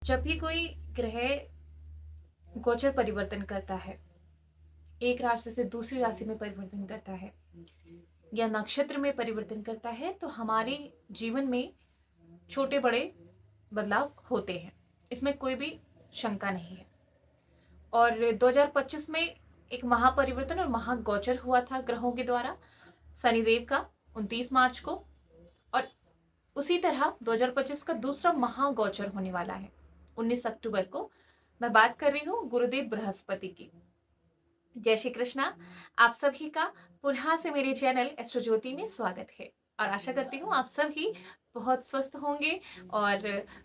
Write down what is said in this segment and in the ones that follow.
जब भी कोई ग्रह गोचर परिवर्तन करता है, एक राशि से दूसरी राशि में परिवर्तन करता है या नक्षत्र में परिवर्तन करता है, तो हमारे जीवन में छोटे बड़े बदलाव होते हैं। इसमें कोई भी शंका नहीं है। और 2025 में एक महापरिवर्तन और महागोचर हुआ था ग्रहों के द्वारा, शनिदेव का 29 मार्च को। और उसी तरह 2025 का दूसरा महागोचर होने वाला है 19 अक्टूबर को। मैं बात कर रही हूँ गुरुदेव बृहस्पति की। जय श्री कृष्णा। आप सभी का पुनः से मेरे चैनल एस्ट्रो ज्योति में स्वागत है और आशा करती हूँ आप सभी बहुत स्वस्थ होंगे और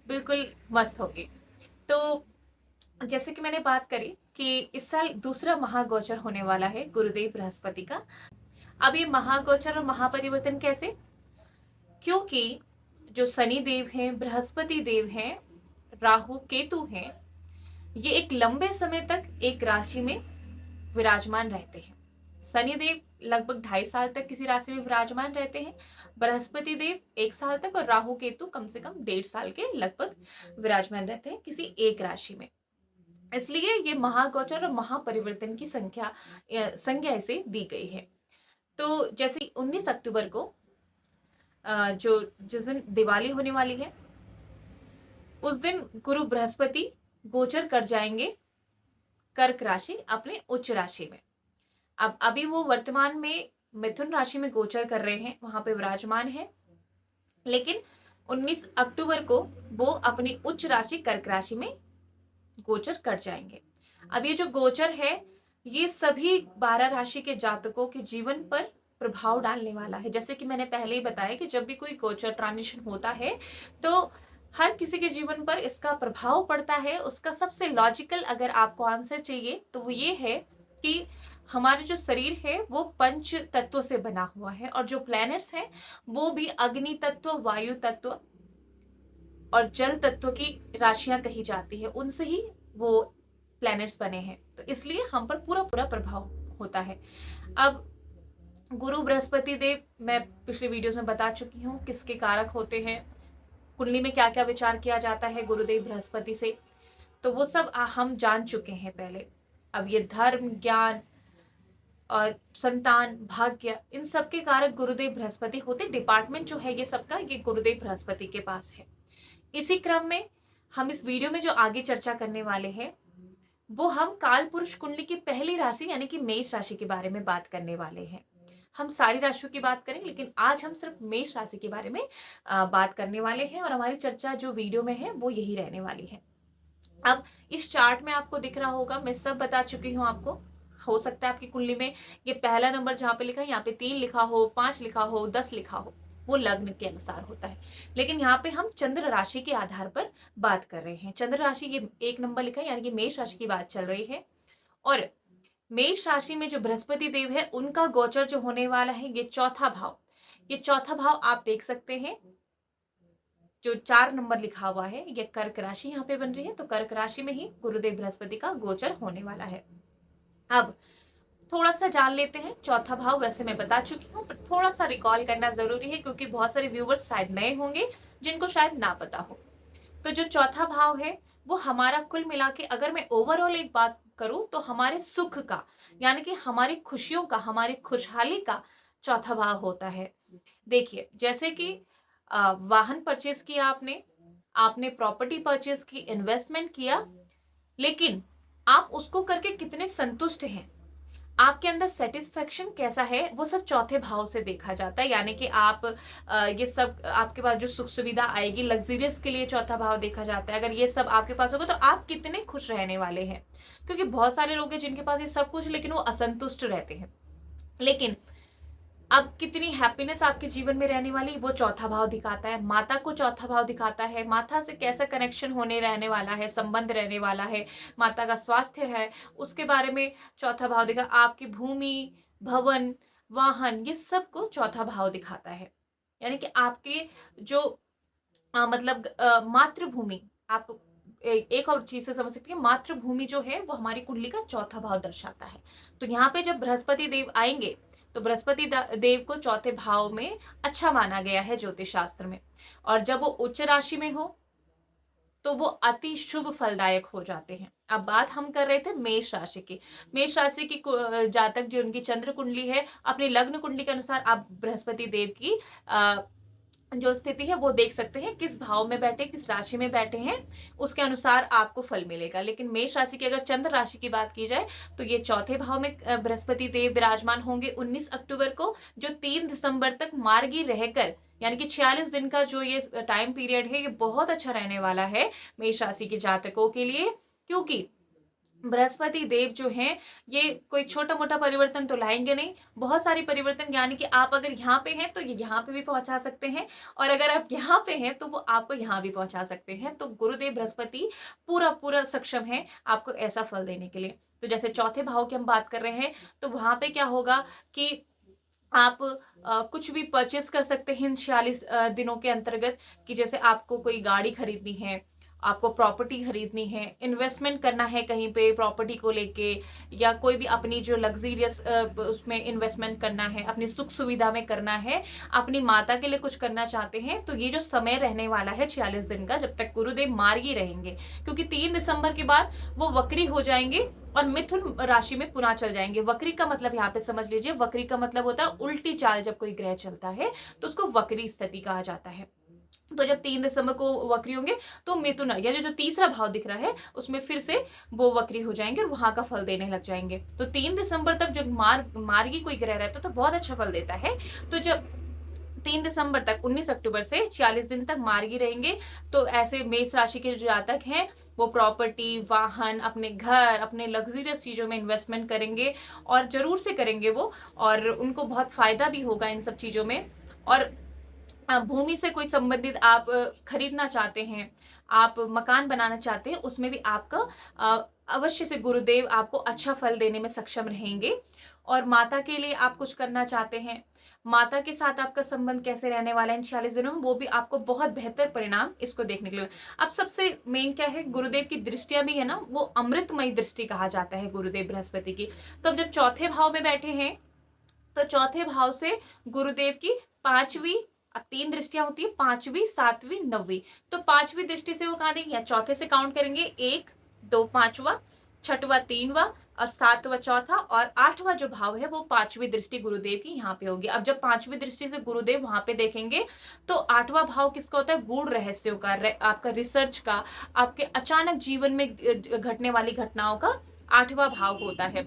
बिल्कुल मस्त होंगे। तो जैसे कि मैंने बात करी कि इस साल दूसरा महागोचर होने वाला है गुरुदेव बृहस्पति का। अब ये महागोचर और महापरिवर्तन कैसे? क्योंकि जो शनि देव हैं, बृहस्पति देव हैं, राहु केतु हैं, ये एक लंबे समय तक एक राशि में विराजमान रहते हैं। शनि देव लगभग 2.5 साल तक किसी राशि में विराजमान रहते हैं, बृहस्पति देव 1 साल तक और राहु केतु कम से कम 1.5 साल के लगभग विराजमान रहते हैं किसी एक राशि में। इसलिए ये महागोचर और महापरिवर्तन की संज्ञा इसे दी गई है। तो जैसे 19 अक्टूबर को जिस दिन दिवाली होने वाली है, उस दिन गुरु बृहस्पति गोचर कर जाएंगे कर्क राशि अपने उच्च राशि में। अब अभी वो वर्तमान में मिथुन राशि में गोचर कर रहे हैं, वहां पे विराजमान है, लेकिन 19 अक्टूबर को वो अपनी उच्च राशि कर्क राशि में गोचर कर जाएंगे। अब ये जो गोचर है, ये सभी 12 राशि के जातकों के जीवन पर प्रभाव डालने वाला है। जैसे कि मैंने पहले ही बताया कि जब भी कोई गोचर ट्रांजिशन होता है, तो हर किसी के जीवन पर इसका प्रभाव पड़ता है। उसका सबसे लॉजिकल अगर आपको आंसर चाहिए तो वो ये है कि हमारे जो शरीर है वो पंच तत्वों से बना हुआ है और जो प्लैनेट्स हैं वो भी अग्नि तत्व, वायु तत्व और जल तत्व की राशियां कही जाती है, उनसे ही वो प्लैनेट्स बने हैं। तो इसलिए हम पर पूरा पूरा प्रभाव होता है। अब गुरु बृहस्पति देव मैं पिछले वीडियोस में बता चुकी हूँ किसके कारक होते हैं, कुंडली में क्या क्या विचार किया जाता है गुरुदेव बृहस्पति से, तो वो सब हम जान चुके हैं पहले। अब ये धर्म, ज्ञान और संतान, भाग्य, इन सब के कारक गुरुदेव बृहस्पति होते। डिपार्टमेंट जो है ये सबका, ये गुरुदेव बृहस्पति के पास है। इसी क्रम में हम इस वीडियो में जो आगे चर्चा करने वाले हैं, वो हम काल पुरुष कुंडली की पहली राशि यानी कि मेष राशि के बारे में बात करने वाले हैं। हम सारी राशियों की बात करेंगे, लेकिन आज हम सिर्फ मेष राशि के बारे में बात करने वाले हैं और हमारी चर्चा जो वीडियो में है वो यही रहने वाली है। अब इस चार्ट में आपको दिख रहा होगा, मैं सब बता चुकी हूँ आपको। हो सकता है आपकी कुंडली में ये पहला नंबर जहां पे लिखा है, यहाँ पे 3 लिखा हो, 5 लिखा हो, 10 लिखा हो, वो लग्न के अनुसार होता है। लेकिन यहाँ पे हम चंद्र राशि के आधार पर बात कर रहे हैं। चंद्र राशि ये 1 नंबर लिखा है, यानी कि मेष राशि की बात चल रही है। और मेष राशि में जो बृहस्पति देव है, उनका गोचर जो होने वाला है, ये चौथा भाव। ये चौथा भाव आप देख सकते हैं, जो 4 नंबर लिखा हुआ है, ये कर्क राशि यहाँ पे बन रही है। तो कर्क राशि में ही गुरुदेव बृहस्पति का गोचर होने वाला है। अब थोड़ा सा जान लेते हैं चौथा भाव। वैसे मैं बता चुकी हूँ, पर थोड़ा सा रिकॉल करना जरूरी है, क्योंकि बहुत सारे व्यूवर्स शायद नए होंगे जिनको शायद ना पता हो। तो जो चौथा भाव है, वो हमारा कुल मिला के, अगर मैं ओवरऑल एक बात करूं, तो हमारे सुख का, यानी कि हमारी खुशियों का, हमारी खुशहाली का चौथा भाव होता है। देखिए, जैसे कि वाहन परचेज किया आपने, आपने प्रॉपर्टी परचेज की, इन्वेस्टमेंट किया, लेकिन आप उसको करके कितने संतुष्ट हैं, आपके अंदर सेटिस्फेक्शन कैसा है, वो सब चौथे भाव से देखा जाता है। यानी कि आप ये सब आपके पास जो सुख सुविधा आएगी, लग्जरियस के लिए चौथा भाव देखा जाता है। अगर ये सब आपके पास होगा तो आप कितने खुश रहने वाले हैं, क्योंकि बहुत सारे लोग हैं जिनके पास ये सब कुछ है लेकिन वो असंतुष्ट रहते हैं। लेकिन अब कितनी हैप्पीनेस आपके जीवन में रहने वाली, वो चौथा भाव दिखाता है। माता को चौथा भाव दिखाता है, माता से कैसा कनेक्शन होने रहने वाला है, संबंध रहने वाला है, माता का स्वास्थ्य है, उसके बारे में चौथा भाव दिखा। आपकी भूमि, भवन, वाहन, ये सब को चौथा भाव दिखाता है। यानी कि आपके जो मतलब मातृभूमि, आप एक और चीज से समझ सकती है, मातृभूमि जो है वो हमारी कुंडली का चौथा भाव दर्शाता है। तो यहाँ पे जब बृहस्पति देव आएंगे, तो बृहस्पति देव को चौथे भाव में अच्छा माना गया है ज्योतिष शास्त्र में। और जब वो उच्च राशि में हो, तो वो अति शुभ फलदायक हो जाते हैं। अब बात हम कर रहे थे मेष राशि की। मेष राशि की जातक जो उनकी चंद्र कुंडली है, अपनी लग्न कुंडली के अनुसार आप बृहस्पति देव की जो स्थिति है वो देख सकते हैं, किस भाव में बैठे, किस राशि में बैठे हैं, उसके अनुसार आपको फल मिलेगा। लेकिन मेष राशि की अगर चंद्र राशि की बात की जाए तो ये चौथे भाव में बृहस्पति देव विराजमान होंगे 19 अक्टूबर को, जो 3 दिसंबर तक मार्गी रहकर, यानी कि 46 दिन का जो ये टाइम पीरियड है, ये बहुत अच्छा रहने वाला है मेष राशि के जातकों के लिए। क्योंकि बृहस्पति देव जो हैं, ये कोई छोटा-मोटा परिवर्तन तो लाएँगे नहीं, बहुत सारी परिवर्तन, यानी कि आप अगर यहाँ पे हैं, तो ये यहाँ पे भी पहुँचा सकते हैं, और अगर आप यहाँ पे हैं, तो वो आपको यहाँ भी पहुँचा सकते हैं। तो गुरुदेव बृहस्पति पूरा-पूरा सक्षम है आपको ऐसा फल देने के लिए। तो जैसे चौथे भाव की हम बात कर रहे हैं, तो वहाँ पे क्या होगा कि आप कुछ भी परचेज़ कर सकते हैं इन 46 दिनों के अंतर्गत, कि जैसे आपको कोई गाड़ी खरीदनी है, आपको प्रॉपर्टी खरीदनी है, इन्वेस्टमेंट करना है कहीं पे प्रॉपर्टी को लेके, या कोई भी अपनी जो लग्ज़रियस उसमें इन्वेस्टमेंट करना है, अपनी सुख-सुविधा में करना है, अपनी माता के लिए कुछ करना चाहते हैं, तो ये जो समय रहने वाला है 46 दिन का, जब तक गुरुदेव मार्गी रहेंगे, क्योंकि 3 दिसंबर के बाद वो वक्री हो जाएँगे और मिथुन राशि में पुनः चल जाएँगे। वक्री का मतलब यहाँ पे समझ लीजिए, वक्री का मतलब होता है उल्टी चाल, जब कोई ग्रह चलता है, तो उसको वक्री स्थिति कहा जाता है। तो जब 3 दिसंबर को वक्री होंगे, तो मिथुन, यानी जो तीसरा भाव दिख रहा है, उसमें फिर से वो वक्री हो जाएँगे और वहाँ का फल देने लग जाएँगे। तो 3 दिसंबर तक जब मार्गी कोई ग्रह रहता है, तो बहुत अच्छा फल देता है। तो जब 3 दिसंबर तक 19 अक्टूबर से 46 दिन तक मार्गी रहेंगे, तो ऐसे मेष राशि के जो जातक हैं, वो प्रॉपर्टी, वाहन, अपने घर, अपने लग्ज़रियस चीज़ों में इन्वेस्टमेंट करेंगे, और ज़रूर से करेंगे वो, और उनको बहुत फ़ायदा भी होगा इन सब चीज़ों में। और भूमि से कोई संबंधित आप खरीदना चाहते हैं, आप मकान बनाना चाहते हैं, उसमें भी आपका अवश्य से गुरुदेव आपको अच्छा फल देने में सक्षम रहेंगे। और माता के लिए आप कुछ करना चाहते हैं, माता के साथ आपका संबंध कैसे रहने वाला है इन 46 दिनों में, वो भी आपको बहुत बेहतर परिणाम इसको देखने के लिए। अब सबसे मेन क्या है, गुरुदेव की दृष्टियाँ भी है ना, वो अमृतमयी दृष्टि कहा जाता है गुरुदेव बृहस्पति की। तो अब जब चौथे भाव में बैठे हैं, तो चौथे भाव से गुरुदेव की 5वीं, अब 3 दृष्टियाँ होती है, 5वीं, 7वीं, 9वीं। तो 5वीं दृष्टि से वो कहाँ देंगे, या चौथे से काउंट करेंगे, 1, 2 5वां, 6वां 3वां, और 7वां चौथा, और 8वां जो भाव है वो 5वीं दृष्टि गुरुदेव की यहाँ पे होगी। अब जब 5वीं दृष्टि से गुरुदेव वहाँ पे देखेंगे, तो 8वां भाव किसका होता है, गूढ़ रहस्यों का, आपका रिसर्च का, आपके अचानक जीवन में घटने वाली घटनाओं का 8वां भाव होता है।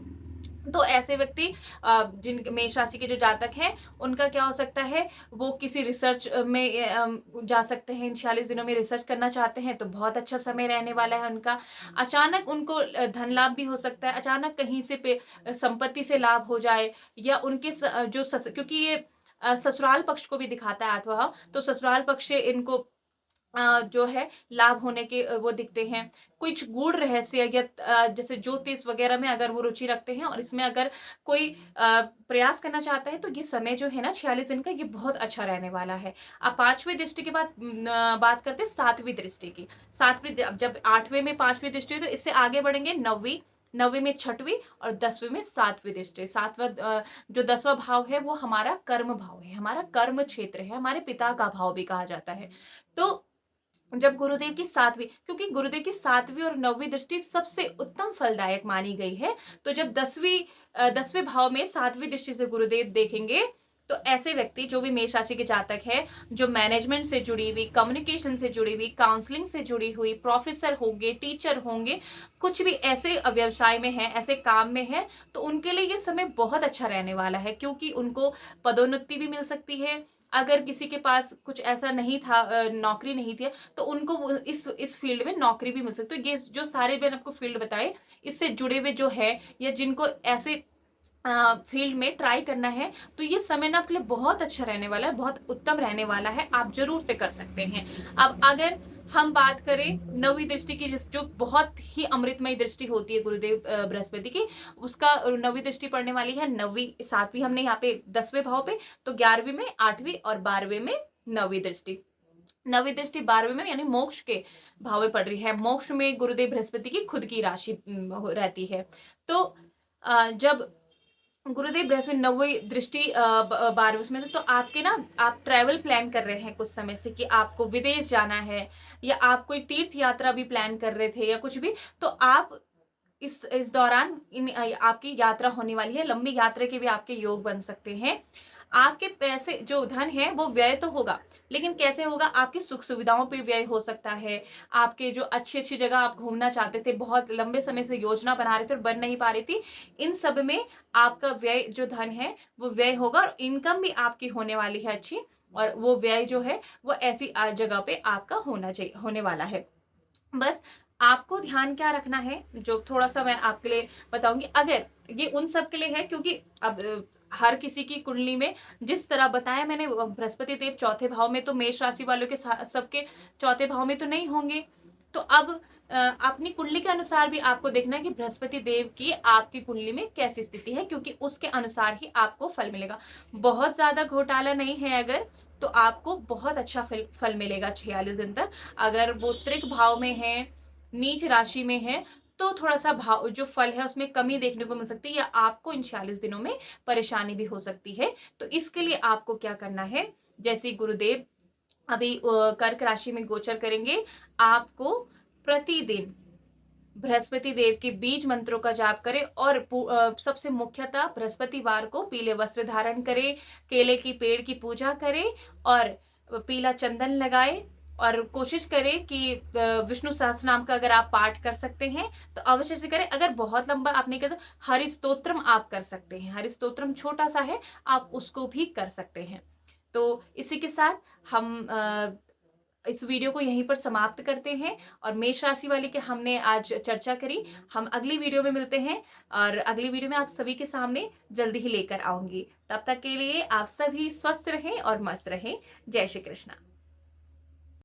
तो ऐसे व्यक्ति, जिन मेष राशि के जो जातक हैं, उनका क्या हो सकता है, वो किसी रिसर्च में जा सकते हैं, इन 46 दिनों में रिसर्च करना चाहते हैं, तो बहुत अच्छा समय रहने वाला है उनका। अचानक उनको धन लाभ भी हो सकता है, अचानक कहीं से संपत्ति से लाभ हो जाए, या उनके क्योंकि ये ससुराल पक्ष को भी दिखाता है 8वां भाव, तो ससुराल पक्ष से इनको जो है लाभ होने के वो दिखते हैं। कुछ गूढ़ रहस्य, या जैसे ज्योतिष वगैरह में अगर वो रुचि रखते हैं, और इसमें अगर कोई प्रयास करना चाहता है, तो ये समय जो है ना 46 दिन का, ये बहुत अच्छा रहने वाला है। अब 5वीं दृष्टि के बाद बात करते हैं 7वीं दृष्टि की। 7वीं अब जब 8वें में 5वीं दृष्टि हुई, तो इससे आगे बढ़ेंगे 9वीं, 9वीं में 6वीं, और 10वीं में 7वीं दृष्टि। 7वां जो 10वां भाव है, वो हमारा कर्म भाव है, हमारा कर्म क्षेत्र है, हमारे पिता का भाव भी कहा जाता है। तो जब गुरुदेव की 7वीं, क्योंकि गुरुदेव की 7वीं और 9वीं दृष्टि सबसे उत्तम फलदायक मानी गई है, तो जब 10वें भाव में 7वीं दृष्टि से गुरुदेव देखेंगे, तो ऐसे व्यक्ति जो भी मेष राशि के जातक हैं, जो मैनेजमेंट से जुड़ी हुई, कम्युनिकेशन से जुड़ी हुई, काउंसलिंग से जुड़ी हुई, प्रोफेसर होंगे, टीचर होंगे, कुछ भी ऐसे व्यवसाय में हैं, ऐसे काम में हैं, तो उनके लिए ये समय बहुत अच्छा रहने वाला है, क्योंकि उनको पदोन्नति भी मिल सकती है। अगर किसी के पास कुछ ऐसा नहीं था, नौकरी नहीं थी, तो उनको वो इस फील्ड में नौकरी भी मिल सकती है। तो ये जो सारे मैंने आपको फील्ड बताए, इससे जुड़े हुए जो है, या जिनको ऐसे फील्ड में ट्राई करना है, तो ये समय ना आपके लिए बहुत अच्छा रहने वाला है, बहुत उत्तम रहने वाला है, आप ज़रूर से कर सकते हैं। अब अगर हम बात करें 9वीं दृष्टि की, जो बहुत ही अमृतमयी दृष्टि होती है गुरुदेव बृहस्पति की, उसका 9वीं दृष्टि पड़ने वाली है, 9वीं 7वीं हमने यहाँ पे 10वें भाव पे, तो 11वीं में 8वीं, और 12वें में 9वीं दृष्टि। 9वीं दृष्टि 12वें में, यानी मोक्ष के भाव में पड़ रही है। मोक्ष में गुरुदेव बृहस्पति की खुद की राशि रहती है। तो जब गुरुदेव बृहस्पति नौवीं दृष्टि 12वें उसमें तो आपके ना आप ट्रैवल प्लान कर रहे हैं कुछ समय से कि आपको विदेश जाना है या आप कोई तीर्थ यात्रा भी प्लान कर रहे थे या कुछ भी, तो आप इस दौरान आपकी यात्रा होने वाली है, लंबी यात्रा के भी आपके योग बन सकते हैं। आपके पैसे जो धन है वो व्यय तो होगा, लेकिन कैसे होगा? आपकी सुख-सुविधाओं पे व्यय हो सकता है। आपके जो अच्छी-अच्छी जगह आप घूमना चाहते थे, बहुत लंबे समय से योजना बना रहे थे और बन नहीं पा रही थी, इन सब में आपका व्यय जो धन है, वो व्यय होगा और इनकम भी आपकी होने वाली है अच्छी, और वो व्यय जो है, वो ऐसी जगह पे आपका होने वाला है। बस आपको ध्यान क्या रखना है, जो थोड़ा-सा मैं आपके लिए बताऊँगी। अगर ये उन सब के लिए है, क्योंकि अब हर किसी की कुंडली में जिस तरह बताया मैंने, बृहस्पति देव चौथे भाव में, तो मेष राशि वालों के सबके चौथे भाव में तो नहीं होंगे। तो अब अपनी कुंडली के अनुसार भी आपको देखना है कि बृहस्पति देव की आपकी कुंडली में कैसी स्थिति है, क्योंकि उसके अनुसार ही आपको फल मिलेगा। बहुत ज़्यादा घोटाला नहीं है अगर, तो आपको बहुत अच्छा फल मिलेगा 46 दिन तक। अगर वो त्रिक भाव में है, नीच राशि में है, तो थोड़ा-सा भाव जो फल है उसमें कमी देखने को मिल सकती है, या आपको इन 46 दिनों में परेशानी भी हो सकती है। तो इसके लिए आपको क्या करना है, जैसे गुरुदेव अभी कर्क राशि में गोचर करेंगे, आपको प्रतिदिन बृहस्पति देव के बीज मंत्रों का जाप करें और सबसे मुख्यतः बृहस्पतिवार को पीले वस्त्र धारण करें, केले की पेड़ की पूजा करें और पीला चंदन लगाएं, और कोशिश करें कि विष्णु सहस्त्रनाम का अगर आप पाठ कर सकते हैं तो अवश्य से करें। अगर बहुत लंबा आप नहीं करते, हरि स्तोत्रम आप कर सकते हैं। हरि स्तोत्रम छोटा सा है, आप उसको भी कर सकते हैं। तो इसी के साथ हम इस वीडियो को यहीं पर समाप्त करते हैं, और मेष राशि वाले के हमने आज चर्चा करी। हम अगली वीडियो में मिलते हैं, और अगली वीडियो में आप सभी के सामने जल्दी ही लेकर आऊंगी। तब तक के लिए आप सभी स्वस्थ रहें और मस्त रहें। जय श्री कृष्णा।